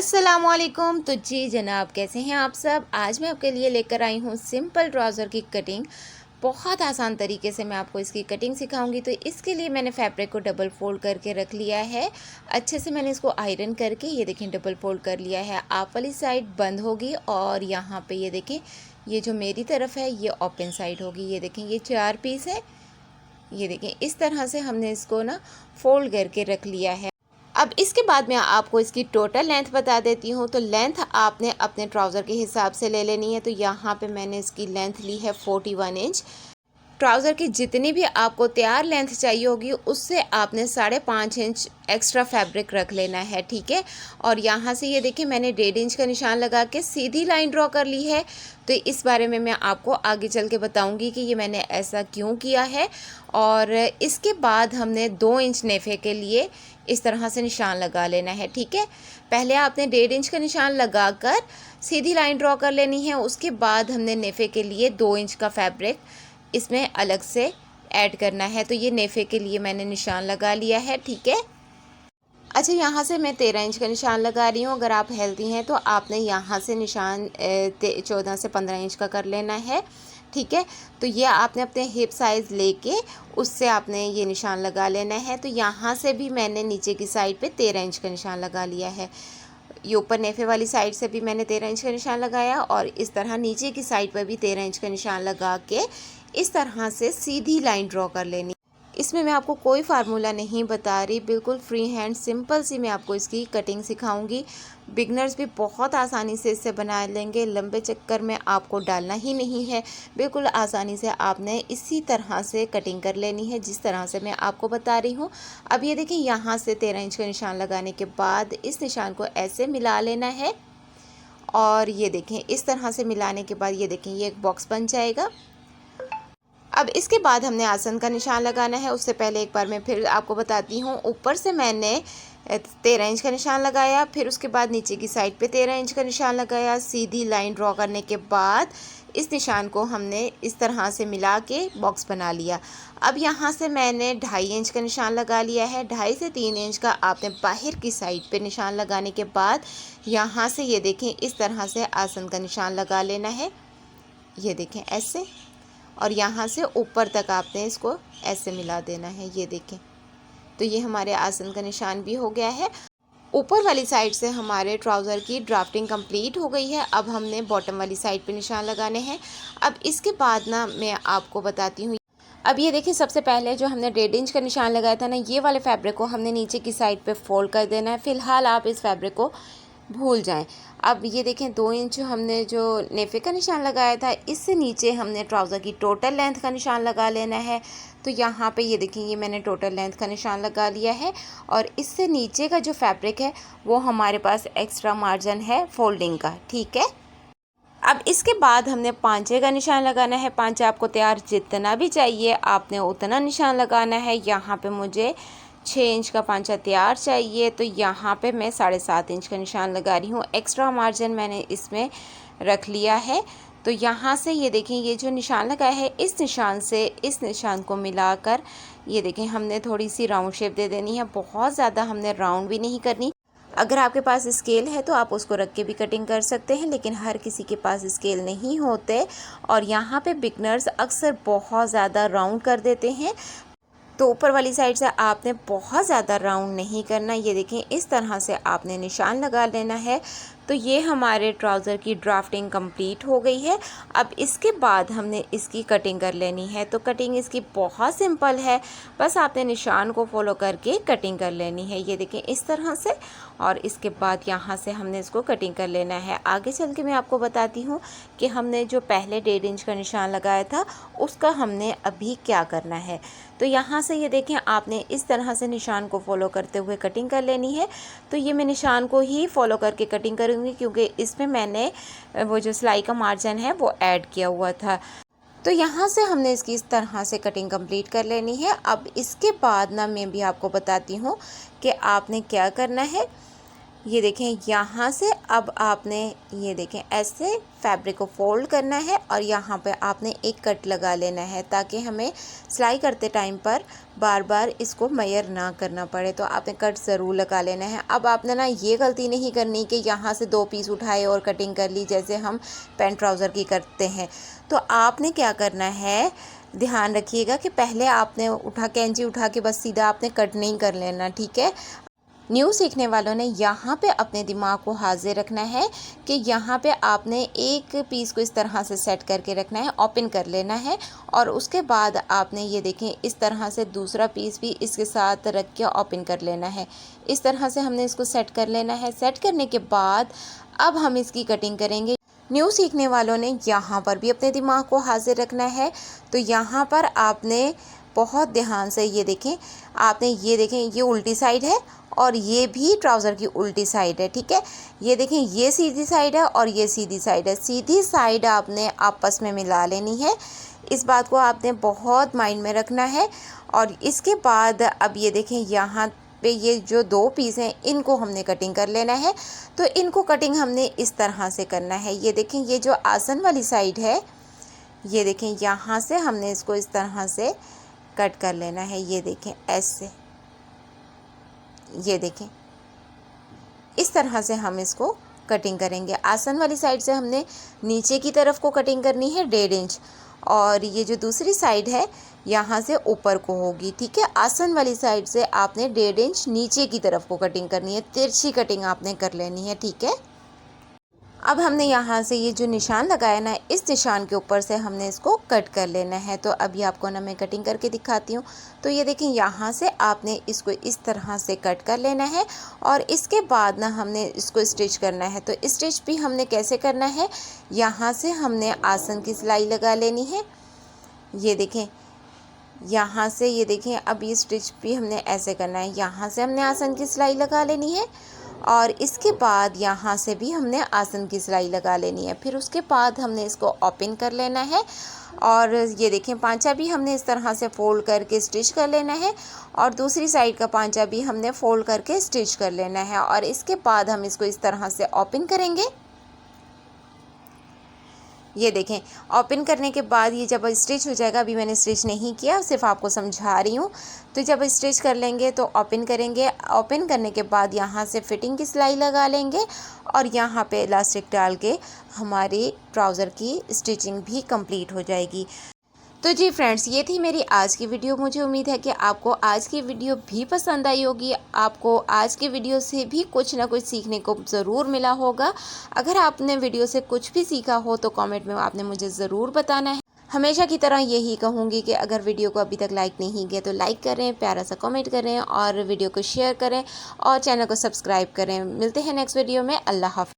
अस्सलामुअलैकुम। तो जी जनाब, कैसे हैं आप सब। आज मैं आपके लिए लेकर आई हूँ सिंपल ट्राउज़र की कटिंग। बहुत आसान तरीके से मैं आपको इसकी कटिंग सिखाऊंगी। तो इसके लिए मैंने फैब्रिक को डबल फोल्ड करके रख लिया है। अच्छे से मैंने इसको आयरन करके ये देखें डबल फोल्ड कर लिया है। आप वाली साइड बंद होगी और यहाँ पे ये देखें, ये जो मेरी तरफ है ये ओपन साइड होगी। ये देखें, ये 4 पीस है। ये देखें, इस तरह से हमने इसको ना फोल्ड करके रख लिया है। अब इसके बाद मैं आपको इसकी टोटल लेंथ बता देती हूँ। तो लेंथ आपने अपने ट्राउज़र के हिसाब से ले लेनी है। तो यहाँ पे मैंने इसकी लेंथ ली है 41 इंच। ट्राउज़र की जितनी भी आपको तैयार लेंथ चाहिए होगी उससे आपने 5.5 इंच एक्स्ट्रा फैब्रिक रख लेना है, ठीक है। और यहाँ से ये देखिए, मैंने 1.5 इंच का निशान लगा के सीधी लाइन ड्रॉ कर ली है। तो इस बारे में मैं आपको आगे चल के बताऊंगी कि ये मैंने ऐसा क्यों किया है। और इसके बाद हमने 2 इंच नेफे के लिए इस तरह से निशान लगा लेना है, ठीक है। पहले आपने 1.5 इंच का निशान लगाकर सीधी लाइन ड्रॉ कर लेनी है। उसके बाद हमने नेफे के लिए 2 इंच का फैब्रिक इसमें अलग से ऐड करना है। तो ये नेफे के लिए मैंने निशान लगा लिया है, ठीक है। अच्छा, यहाँ से मैं 13 इंच का निशान लगा रही हूँ। अगर आप हेल्दी हैं तो आपने यहाँ से निशान 14 से 15 इंच का कर लेना है, ठीक है। तो ये आपने अपने हिप साइज़ लेके उससे आपने ये निशान लगा लेना है। तो यहाँ से भी मैंने नीचे की साइड पे 13 इंच का निशान लगा लिया है। ये ऊपर नेफे वाली साइड से भी मैंने 13 इंच का निशान लगाया और इस तरह नीचे की साइड पर भी 13 इंच का निशान लगा के इस तरह से सीधी लाइन ड्रॉ कर लेनी। इसमें मैं आपको कोई फार्मूला नहीं बता रही, बिल्कुल फ्री हैंड सिंपल सी मैं आपको इसकी कटिंग सिखाऊंगी। बिगनर्स भी बहुत आसानी से इससे बना लेंगे। लंबे चक्कर में आपको डालना ही नहीं है, बिल्कुल आसानी से आपने इसी तरह से कटिंग कर लेनी है जिस तरह से मैं आपको बता रही हूँ। अब ये देखिए, यहाँ से 13 इंच का निशान लगाने के बाद इस निशान को ऐसे मिला लेना है। और ये देखें, इस तरह से मिलाने के बाद ये देखें, ये एक बॉक्स बन जाएगा। अब इसके बाद हमने आसन का निशान लगाना है। उससे पहले एक बार मैं फिर आपको बताती हूँ। ऊपर से मैंने 13 इंच का निशान लगाया, फिर उसके बाद नीचे की साइड पे 13 इंच का निशान लगाया। सीधी लाइन ड्रॉ करने के बाद इस निशान को हमने इस तरह से मिला के बॉक्स बना लिया। अब यहाँ से मैंने 2.5 इंच का निशान लगा लिया है। 2.5 से 3 इंच का आपने बाहर की साइड पे निशान लगाने के बाद यहाँ से ये देखें, इस तरह से आसन का निशान लगा लेना है। ये देखें ऐसे, और यहाँ से ऊपर तक आपने इसको ऐसे मिला देना है। ये देखें, तो ये हमारे आसन का निशान भी हो गया है। ऊपर वाली साइड से हमारे ट्राउज़र की ड्राफ्टिंग कंप्लीट हो गई है। अब हमने बॉटम वाली साइड पे निशान लगाने हैं। अब इसके बाद ना मैं आपको बताती हूँ। अब ये देखिए, सबसे पहले जो हमने 1.5 इंच का निशान लगाया था ना, ये वाले फैब्रिक को हमने नीचे की साइड पे फोल्ड कर देना है। फ़िलहाल आप इस फैब्रिक को भूल जाएं। अब ये देखें, 2 इंच हमने जो नेफे का निशान लगाया था, इससे नीचे हमने ट्राउज़र की टोटल लेंथ का निशान लगा लेना है। तो यहाँ पे ये देखें, ये मैंने टोटल लेंथ का निशान लगा लिया है। और इससे नीचे का जो फैब्रिक है वो हमारे पास एक्स्ट्रा मार्जिन है फोल्डिंग का, ठीक है। अब इसके बाद हमने पांचे का निशान लगाना है। पांचा आपको तैयार जितना भी चाहिए आपने उतना निशान लगाना है। यहाँ पे मुझे 6 इंच का पांचा तैयार चाहिए, तो यहाँ पे मैं 7.5 इंच का निशान लगा रही हूँ। एक्स्ट्रा मार्जिन मैंने इसमें रख लिया है। तो यहाँ से ये देखें, ये जो निशान लगाया है इस निशान से इस निशान को मिलाकर ये देखें, हमने थोड़ी सी राउंड शेप दे देनी है। बहुत ज़्यादा हमने राउंड भी नहीं करनी। अगर आपके पास स्केल है तो आप उसको रख के भी कटिंग कर सकते हैं, लेकिन हर किसी के पास स्केल नहीं होते और यहाँ पे बिगनर्स अक्सर बहुत ज़्यादा राउंड कर देते हैं। तो ऊपर वाली साइड से आपने बहुत ज़्यादा राउंड नहीं करना। ये देखें, इस तरह से आपने निशान लगा लेना है। तो ये हमारे ट्राउज़र की ड्राफ्टिंग कंप्लीट हो गई है। अब इसके बाद हमने इसकी कटिंग कर लेनी है। तो कटिंग इसकी बहुत सिंपल है, बस आपने निशान को फॉलो करके कटिंग कर लेनी है। ये देखें, इस तरह से। और इसके बाद यहाँ से हमने इसको कटिंग कर लेना है। आगे चल के मैं आपको बताती हूँ कि हमने जो पहले 1.5 इंच का निशान लगाया था उसका हमने अभी क्या करना है। तो यहाँ से ये देखें, आपने इस तरह से निशान को फॉलो करते हुए कटिंग कर लेनी है। तो ये मैं निशान को ही फॉलो करके कटिंग करूँगी क्योंकि इसमें मैंने वो जो सिलाई का मार्जिन है वो ऐड किया हुआ था। तो यहाँ से हमने इसकी इस तरह से कटिंग कंप्लीट कर लेनी है। अब इसके बाद ना मैं भी आपको बताती हूँ कि आपने क्या करना है। ये देखें यहाँ से अब आपने ये देखें ऐसे फैब्रिक को फोल्ड करना है और यहाँ पे आपने एक कट लगा लेना है ताकि हमें सिलाई करते टाइम पर बार बार इसको मेजर ना करना पड़े। तो आपने कट ज़रूर लगा लेना है। अब आपने ना ये गलती नहीं करनी कि यहाँ से 2 पीस उठाए और कटिंग कर ली जैसे हम पैंट ट्राउज़र की करते हैं। तो आपने क्या करना है, ध्यान रखिएगा कि पहले आपने कैंची उठा के बस सीधा आपने कट नहीं कर लेना, ठीक है। न्यू सीखने वालों ने यहाँ पे अपने दिमाग को हाजिर रखना है कि यहाँ पे आपने एक पीस को इस तरह से सेट करके रखना है, ओपन कर लेना है और उसके बाद आपने ये देखें इस तरह से दूसरा पीस भी इसके साथ रख के ओपन कर लेना है। इस तरह से हमने इसको सेट कर लेना है। सेट करने के बाद अब हम इसकी कटिंग करेंगे। न्यू सीखने वालों ने यहाँ पर भी अपने दिमाग को हाजिर रखना है। तो यहाँ पर आपने बहुत ध्यान से ये देखें, आपने ये देखें ये उल्टी साइड है और ये भी ट्राउज़र की उल्टी साइड है, ठीक है। ये देखें ये सीधी साइड है और ये सीधी साइड है। सीधी साइड आपने आपस में मिला लेनी है। इस बात को आपने बहुत माइंड में रखना है। और इसके बाद अब ये देखें यहाँ पे ये जो 2 पीस हैं इनको हमने कटिंग कर लेना है। तो इनको कटिंग हमने इस तरह से करना है। ये देखें ये जो आसन वाली साइड है, ये देखें यहाँ से हमने इसको इस तरह से कट कर लेना है। ये देखें ऐसे, ये देखें इस तरह से हम इसको कटिंग करेंगे। आसन वाली साइड से हमने नीचे की तरफ को कटिंग करनी है 1.5 इंच और ये जो दूसरी साइड है यहाँ से ऊपर को होगी, ठीक है। आसन वाली साइड से आपने 1.5 इंच नीचे की तरफ को कटिंग करनी है, तिरछी कटिंग आपने कर लेनी है, ठीक है। अब हमने यहाँ से ये जो निशान लगाया ना, इस निशान के ऊपर से हमने इसको कट कर लेना है। तो अभी आपको ना मैं कटिंग करके दिखाती हूँ। तो ये देखें यहाँ से आपने इसको इस तरह से कट कर लेना है और इसके बाद ना हमने इसको स्टिच करना है। तो स्टिच भी हमने कैसे करना है, यहाँ से हमने आसन की सिलाई लगा लेनी है। ये देखें यहाँ से, ये देखें अब ये स्टिच भी हमने ऐसे करना है। यहाँ से हमने आसन की सिलाई लगा लेनी है और इसके बाद यहाँ से भी हमने आसन की सिलाई लगा लेनी है। फिर उसके बाद हमने इसको ओपन कर लेना है और ये देखें पांचा भी हमने इस तरह से फोल्ड करके स्टिच कर लेना है और दूसरी साइड का पांचा भी हमने फोल्ड करके स्टिच कर लेना है और इसके बाद हम इसको इस तरह से ओपन करेंगे। ये देखें ओपन करने के बाद ये जब स्टिच हो जाएगा, अभी मैंने स्टिच नहीं किया, सिर्फ आपको समझा रही हूँ। तो जब स्टिच कर लेंगे तो ओपन करेंगे। ओपन करने के बाद यहाँ से फिटिंग की सिलाई लगा लेंगे और यहाँ पे इलास्टिक डाल के हमारी ट्राउज़र की स्टिचिंग भी कंप्लीट हो जाएगी। तो जी फ्रेंड्स, ये थी मेरी आज की वीडियो। मुझे उम्मीद है कि आपको आज की वीडियो भी पसंद आई होगी। आपको आज की वीडियो से भी कुछ ना कुछ सीखने को ज़रूर मिला होगा। अगर आपने वीडियो से कुछ भी सीखा हो तो कमेंट में आपने मुझे ज़रूर बताना है। हमेशा की तरह यही कहूँगी कि अगर वीडियो को अभी तक लाइक नहीं किया तो लाइक करें, प्यारा सा कमेंट करें और वीडियो को शेयर करें और चैनल को सब्सक्राइब करें। मिलते हैं नेक्स्ट वीडियो में। अल्लाह हाफ़िज़।